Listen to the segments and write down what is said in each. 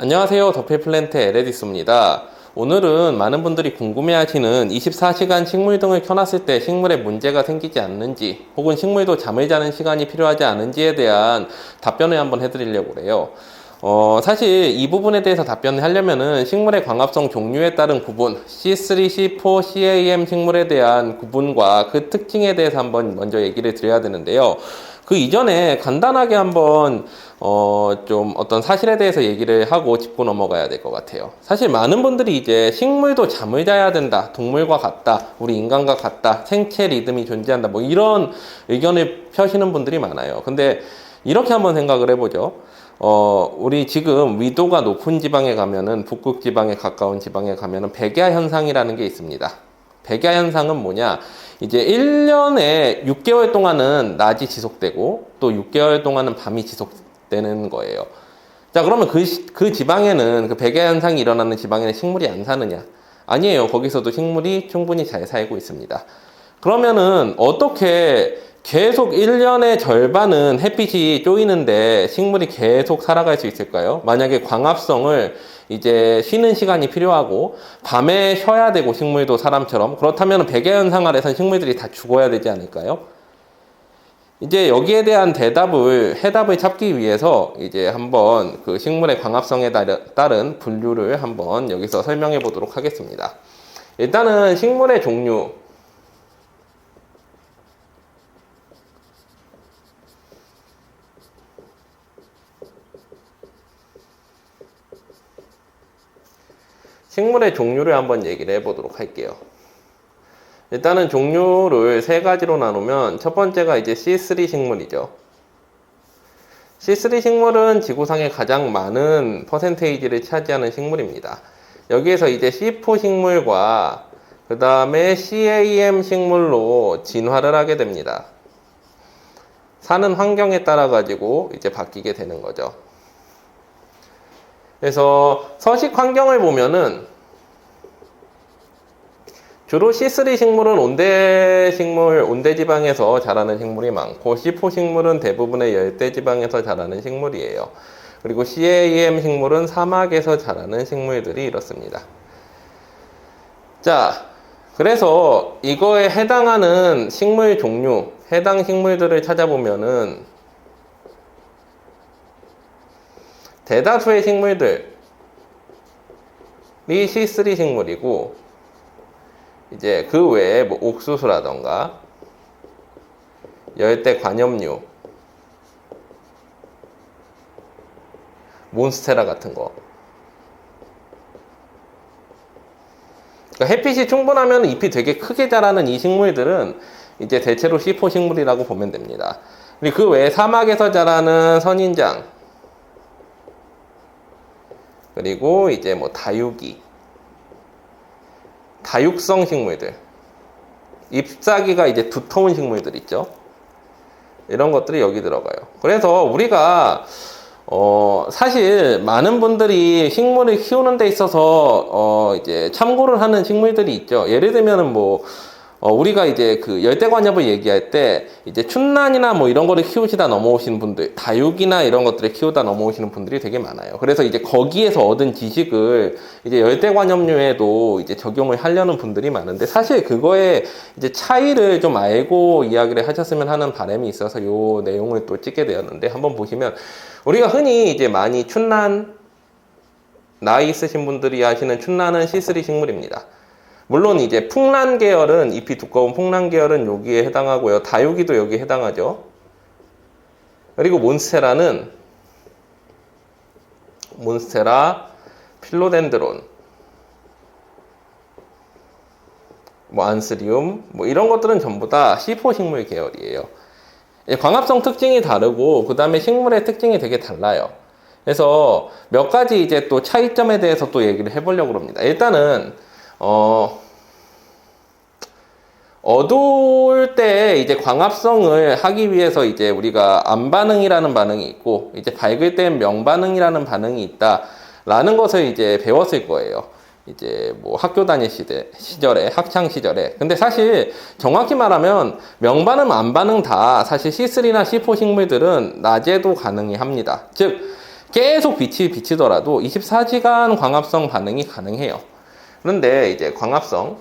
안녕하세요. 더필플랜트의 에레디스입니다. 오늘은 많은 분들이 궁금해하시는 24시간 식물 등을 켜놨을 때 식물에 문제가 생기지 않는지, 혹은 식물도 잠을 자는 시간이 필요하지 않은지에 대한 답변을 한번 해드리려고 해요. 사실 이 부분에 대해서 답변을 하려면은 식물의 광합성 종류에 따른 구분, C3, C4, CAM 식물에 대한 구분과 그 특징에 대해서 한번 먼저 얘기를 드려야 되는데요. 그 이전에 간단하게 한번 좀 어떤 사실에 대해서 얘기를 하고 짚고 넘어가야 될 것 같아요. 사실 많은 분들이 이제 식물도 잠을 자야 된다, 동물과 같다, 우리 인간과 같다, 생체 리듬이 존재한다, 뭐 이런 의견을 펴시는 분들이 많아요. 근데 이렇게 한번 생각을 해보죠. 우리 지금 위도가 높은 지방에 가면은, 북극 지방에 가까운 지방에 가면은 백야 현상이라는 게 있습니다. 백야 현상은 뭐냐? 이제 1년에 6개월 동안은 낮이 지속되고 또 6개월 동안은 밤이 지속되는 거예요. 자, 그러면 그 지방에는, 그 백야 현상이 일어나는 지방에는 식물이 안 사느냐? 아니에요. 거기서도 식물이 충분히 잘 살고 있습니다. 그러면은 어떻게 계속 1년의 절반은 햇빛이 쪼이는데 식물이 계속 살아갈 수 있을까요? 만약에 광합성을 이제 쉬는 시간이 필요하고 밤에 쉬어야 되고, 식물도 사람처럼, 그렇다면 백야 현상 아래선 식물들이 다 죽어야 되지 않을까요? 이제 여기에 대한 해답을 찾기 위해서 이제 한번 그 식물의 광합성에 따른 분류를 한번 여기서 설명해 보도록 하겠습니다. 일단은 식물의 종류, 식물의 종류를 한번 얘기를 해보도록 할게요. 일단은 종류를 세 가지로 나누면, 첫 번째가 이제 C3 식물이죠. C3 식물은 지구상에 가장 많은 퍼센테이지를 차지하는 식물입니다. 여기에서 이제 C4 식물과 그 다음에 CAM 식물로 진화를 하게 됩니다. 사는 환경에 따라 가지고 이제 바뀌게 되는 거죠. 그래서 서식 환경을 보면은 주로 C3 식물은 온대 지방에서 자라는 식물이 많고, C4 식물은 대부분의 열대 지방에서 자라는 식물이에요. 그리고 CAM 식물은 사막에서 자라는 식물들이 이렇습니다. 자, 그래서 이거에 해당하는 식물 종류, 해당 식물들을 찾아보면은 대다수의 식물들이 C3 식물이고, 이제 그 외에 뭐 옥수수라던가 열대 관엽류, 몬스테라 같은 거. 그러니까 햇빛이 충분하면 잎이 되게 크게 자라는 이 식물들은 이제 대체로 C4 식물이라고 보면 됩니다. 그리고 그 외에 사막에서 자라는 선인장, 그리고 이제 뭐 다육성 식물들, 잎사귀가 이제 두터운 식물들 있죠. 이런 것들이 여기 들어가요. 그래서 우리가 사실 많은 분들이 식물을 키우는 데 있어서 이제 참고를 하는 식물들이 있죠. 예를 들면은 뭐 우리가 이제 그 열대관엽을 얘기할 때 이제 춘란이나 뭐 이런 거를 키우시다 넘어오시는 분들, 다육이나 이런 것들을 키우다 넘어오시는 분들이 되게 많아요. 그래서 이제 거기에서 얻은 지식을 이제 열대관엽류에도 이제 적용을 하려는 분들이 많은데, 사실 그거에 이제 차이를 좀 알고 이야기를 하셨으면 하는 바람이 있어서 요 내용을 또 찍게 되었는데, 한번 보시면 우리가 흔히 이제 많이 춘란, 나이 있으신 분들이 하시는 춘란은 C3 식물입니다. 물론 이제 풍란 계열은, 잎이 두꺼운 풍란 계열은 여기에 해당하고요. 다육이도 여기에 해당하죠. 그리고 몬스테라, 필로덴드론, 뭐 안스리움, 뭐 이런 것들은 전부 다 C4 식물 계열이에요. 광합성 특징이 다르고, 그 다음에 식물의 특징이 되게 달라요. 그래서 몇 가지 이제 또 차이점에 대해서 또 얘기를 해보려고 합니다. 일단은 어두울 때 이제 광합성을 하기 위해서 이제 우리가 암반응이라는 반응이 있고, 이제 밝을 땐 명반응이라는 반응이 있다라는 것을 이제 배웠을 거예요. 이제 뭐 학교 다닐 시절에, 학창 시절에. 근데 사실 정확히 말하면 명반응, 암반응 다 사실 C3나 C4 식물들은 낮에도 가능히 합니다. 즉 계속 빛이 비치더라도 24시간 광합성 반응이 가능해요. 그런데 이제 광합성,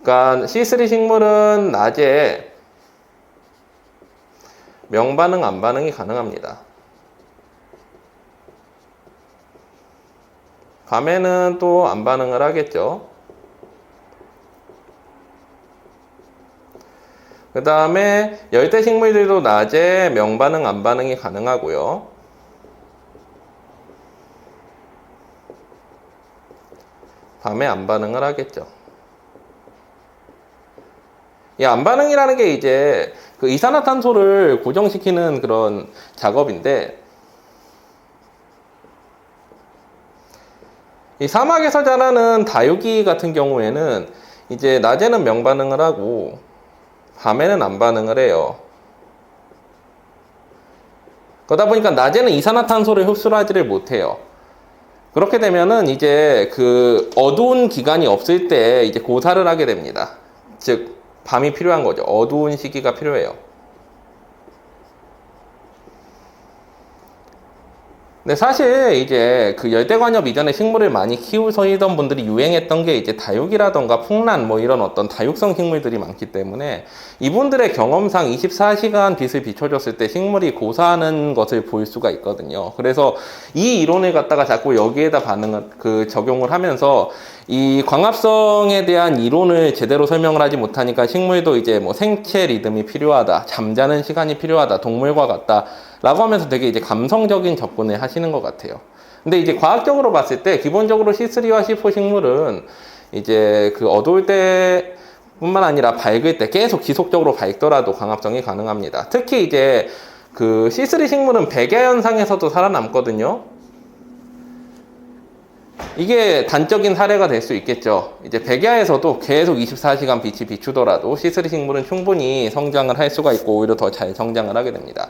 그러니까 C3 식물은 낮에 명반응, 안반응이 가능합니다. 밤에는 또 안반응을 하겠죠. 그 다음에 열대 식물들도 낮에 명반응, 안반응이 가능하고요. 밤에 안반응을 하겠죠. 이 안반응이라는 게 이제 그 이산화탄소를 고정시키는 그런 작업인데, 이 사막에서 자라는 다육이 같은 경우에는 이제 낮에는 명반응을 하고 밤에는 안반응을 해요. 그러다 보니까 낮에는 이산화탄소를 흡수를 하지를 못해요. 그렇게 되면은 이제 그 어두운 기간이 없을 때 이제 고사를 하게 됩니다. 즉 밤이 필요한 거죠. 어두운 시기가 필요해요. 근데 사실 이제 그 열대관엽 이전에 식물을 많이 키우시던 분들이 유행했던 게 이제 다육이라던가 풍란 뭐 이런 어떤 다육성 식물들이 많기 때문에 이분들의 경험상 24시간 빛을 비춰줬을 때 식물이 고사하는 것을 볼 수가 있거든요. 그래서 이 이론을 갖다가 자꾸 여기에다 적용을 하면서 이 광합성에 대한 이론을 제대로 설명을 하지 못하니까 식물도 이제 뭐 생체 리듬이 필요하다, 잠자는 시간이 필요하다, 동물과 같다 라고 하면서 되게 이제 감성적인 접근을 하시는 것 같아요. 근데 이제 과학적으로 봤을 때 기본적으로 C3와 C4 식물은 이제 그 어두울 때 뿐만 아니라 밝을 때 계속 지속적으로 밝더라도 광합성이 가능합니다. 특히 이제 그 C3 식물은 백야 현상에서도 살아남거든요. 이게 단적인 사례가 될 수 있겠죠. 이제 백야에서도 계속 24시간 빛이 비추더라도 C3 식물은 충분히 성장을 할 수가 있고 오히려 더 잘 성장을 하게 됩니다.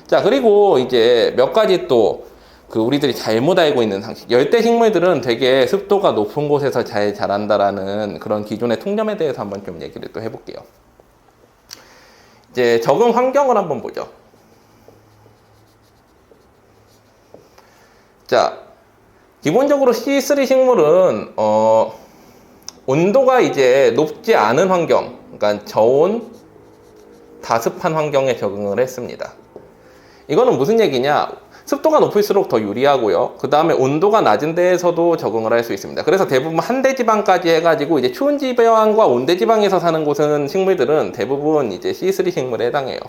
자, 그리고 이제 몇 가지 또 그 우리들이 잘못 알고 있는 상식. 열대 식물들은 되게 습도가 높은 곳에서 잘 자란다라는 그런 기존의 통념에 대해서 한번 좀 얘기를 또 해볼게요. 이제 적응 환경을 한번 보죠. 자, 기본적으로 C3 식물은 온도가 이제 높지 않은 환경, 그러니까 저온, 다습한 환경에 적응을 했습니다. 이거는 무슨 얘기냐? 습도가 높을수록 더 유리하고요. 그 다음에 온도가 낮은 데에서도 적응을 할 수 있습니다. 그래서 대부분 한대지방까지 해가지고 이제 추운 지방과 온대지방에서 사는 곳은 식물들은 대부분 이제 C3 식물에 해당해요.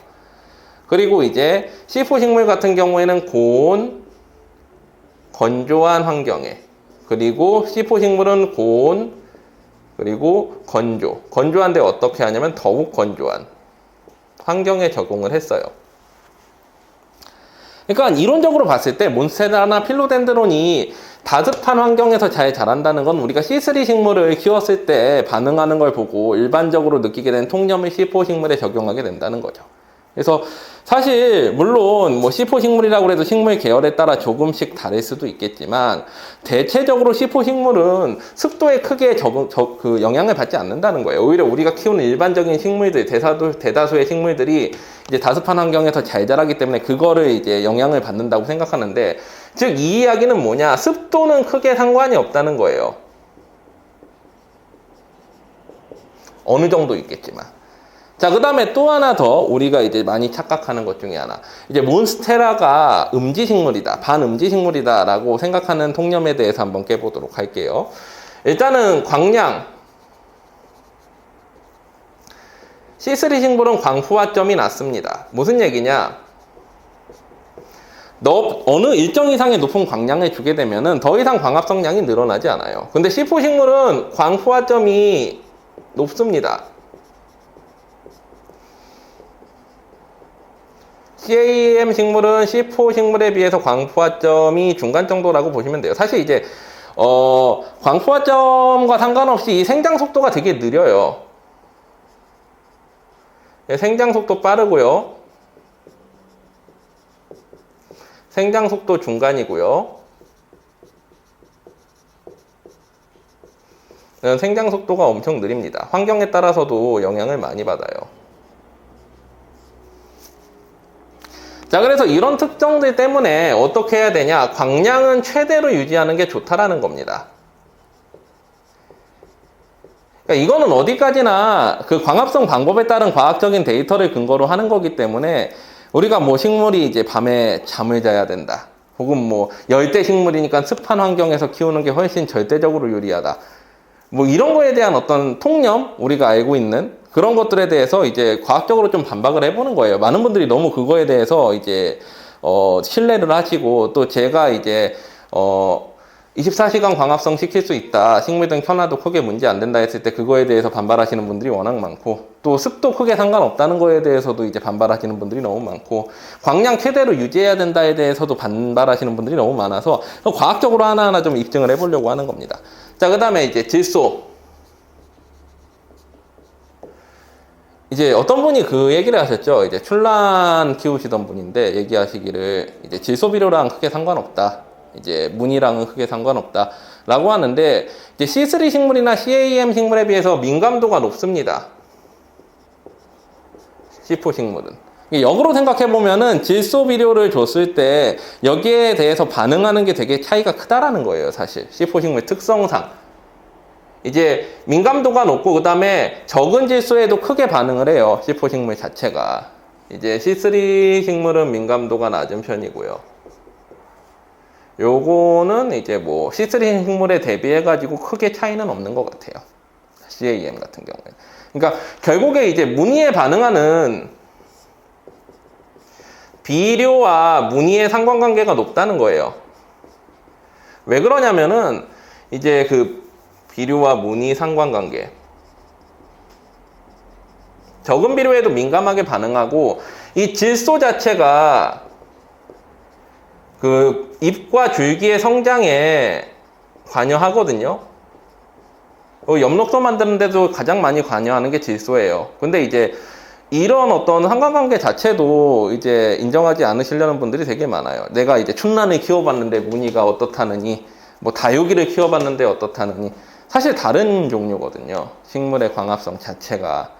그리고 이제 C4 식물 같은 경우에는 고온, 건조한 환경에, 그리고 C4 식물은 고온, 그리고 건조한데 어떻게 하냐면 더욱 건조한 환경에 적응을 했어요. 그러니까 이론적으로 봤을 때 몬스테라나 필로덴드론이 다습한 환경에서 잘 자란다는 건 우리가 C3 식물을 키웠을 때 반응하는 걸 보고 일반적으로 느끼게 된 통념을 C4 식물에 적용하게 된다는 거죠. 그래서 사실 물론 뭐 C4 식물이라고 해도 식물 계열에 따라 조금씩 다를 수도 있겠지만 대체적으로 C4 식물은 습도에 크게 그 영향을 받지 않는다는 거예요. 오히려 우리가 키우는 일반적인 식물들, 대다수의 식물들이 이제 다습한 환경에서 잘 자라기 때문에 그거를 이제 영향을 받는다고 생각하는데, 즉 이 이야기는 뭐냐? 습도는 크게 상관이 없다는 거예요. 어느 정도 있겠지만. 자, 그 다음에 또 하나 더 우리가 이제 많이 착각하는 것 중에 하나. 이제 몬스테라가 음지식물이다, 반음지식물이다 라고 생각하는 통념에 대해서 한번 깨보도록 할게요. 일단은 광량. C3 식물은 광푸화점이 낮습니다. 무슨 얘기냐? 어느 일정 이상의 높은 광량을 주게 되면은 더 이상 광합성량이 늘어나지 않아요. 근데 C4 식물은 광푸화점이 높습니다. CAM 식물은 C4 식물에 비해서 광푸화점이 중간 정도라고 보시면 돼요. 사실 이제 광푸화점과 상관없이 이 생장 속도가 되게 느려요. 생장 속도 빠르고요. 생장 속도 중간이고요. 생장 속도가 엄청 느립니다. 환경에 따라서도 영향을 많이 받아요. 자, 그래서 이런 특성들 때문에 어떻게 해야 되냐? 광량은 최대로 유지하는 게 좋다라는 겁니다. 그러니까 이거는 어디까지나 그 광합성 방법에 따른 과학적인 데이터를 근거로 하는 거기 때문에 우리가 뭐 식물이 이제 밤에 잠을 자야 된다. 혹은 뭐 열대 식물이니까 습한 환경에서 키우는 게 훨씬 절대적으로 유리하다. 뭐 이런 거에 대한 어떤 통념, 우리가 알고 있는 그런 것들에 대해서 이제 과학적으로 좀 반박을 해보는 거예요. 많은 분들이 너무 그거에 대해서 이제 신뢰를 하시고, 또 제가 이제 24시간 광합성 시킬 수 있다, 식물등 켜놔도 크게 문제 안 된다 했을 때 그거에 대해서 반발하시는 분들이 워낙 많고, 또 습도 크게 상관없다는 거에 대해서도 이제 반발하시는 분들이 너무 많고, 광량 최대로 유지해야 된다에 대해서도 반발하시는 분들이 너무 많아서 과학적으로 하나하나 좀 입증을 해보려고 하는 겁니다. 자, 그 다음에 이제 질소. 이제 어떤 분이 그 얘기를 하셨죠. 이제 출란 키우시던 분인데 얘기하시기를 이제 질소 비료랑 크게 상관없다. 이제 무늬랑은 크게 상관없다. 라고 하는데, 이제 C3 식물이나 CAM 식물에 비해서 민감도가 높습니다. C4 식물은. 역으로 생각해보면은 질소 비료를 줬을 때 여기에 대해서 반응하는 게 되게 차이가 크다라는 거예요, 사실. C4 식물 특성상. 이제 민감도가 높고, 그 다음에 적은 질소에도 크게 반응을 해요, C4 식물 자체가. 이제 C3 식물은 민감도가 낮은 편이고요. 요거는 이제 뭐 C3 식물에 대비해가지고 크게 차이는 없는 것 같아요. CAM 같은 경우에. 그러니까 결국에 이제 무늬에 반응하는 비료와 무늬의 상관관계가 높다는 거예요. 왜 그러냐면은 이제 그 비료와 무늬 상관관계. 적은 비료에도 민감하게 반응하고, 이 질소 자체가 그 잎과 줄기의 성장에 관여하거든요. 엽록소 만드는 데도 가장 많이 관여하는 게 질소예요. 근데 이제 이런 어떤 상관관계 자체도 이제 인정하지 않으시려는 분들이 되게 많아요. 내가 이제 춘란을 키워봤는데 무늬가 어떻다느니, 뭐 다육이를 키워봤는데 어떻다느니. 사실 다른 종류거든요, 식물의 광합성 자체가.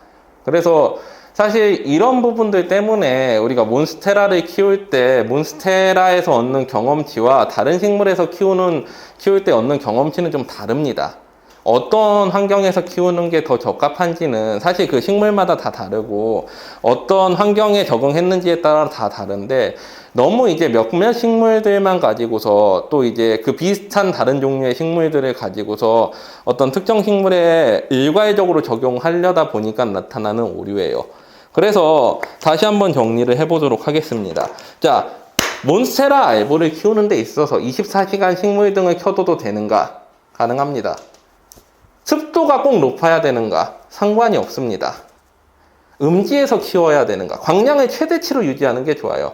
그래서 사실 이런 부분들 때문에 우리가 몬스테라를 키울 때 몬스테라에서 얻는 경험치와 다른 식물에서 키울 때 얻는 경험치는 좀 다릅니다. 어떤 환경에서 키우는 게 더 적합한지는 사실 그 식물마다 다 다르고, 어떤 환경에 적응했는지에 따라 다 다른데, 너무 이제 몇몇 식물들만 가지고서 또 이제 그 비슷한 다른 종류의 식물들을 가지고서 어떤 특정 식물에 일괄적으로 적용하려다 보니까 나타나는 오류예요. 그래서 다시 한번 정리를 해보도록 하겠습니다. 자, 몬스테라 알보를 키우는 데 있어서 24시간 식물등을 켜둬도 되는가? 가능합니다. 습도가 꼭 높아야 되는가? 상관이 없습니다. 음지에서 키워야 되는가? 광량을 최대치로 유지하는 게 좋아요.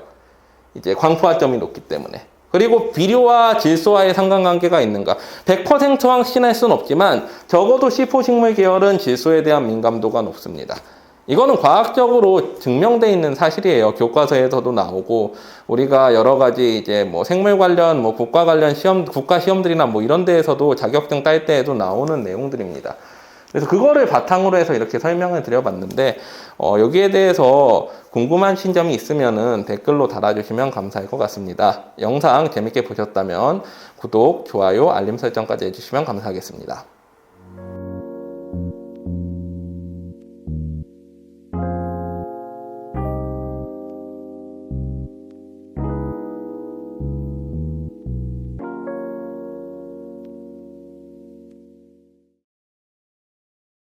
이제 광포화점이 높기 때문에. 그리고 비료와 질소와의 상관관계가 있는가? 100% 확신할 수는 없지만 적어도 C4 식물 계열은 질소에 대한 민감도가 높습니다. 이거는 과학적으로 증명되어 있는 사실이에요. 교과서에서도 나오고, 우리가 여러 가지 이제 뭐 생물 관련, 뭐 국가 관련 국가 시험들이나 뭐 이런 데에서도 자격증 딸 때에도 나오는 내용들입니다. 그래서 그거를 바탕으로 해서 이렇게 설명을 드려봤는데, 여기에 대해서 궁금하신 점이 있으면은 댓글로 달아주시면 감사할 것 같습니다. 영상 재밌게 보셨다면 구독, 좋아요, 알림 설정까지 해주시면 감사하겠습니다.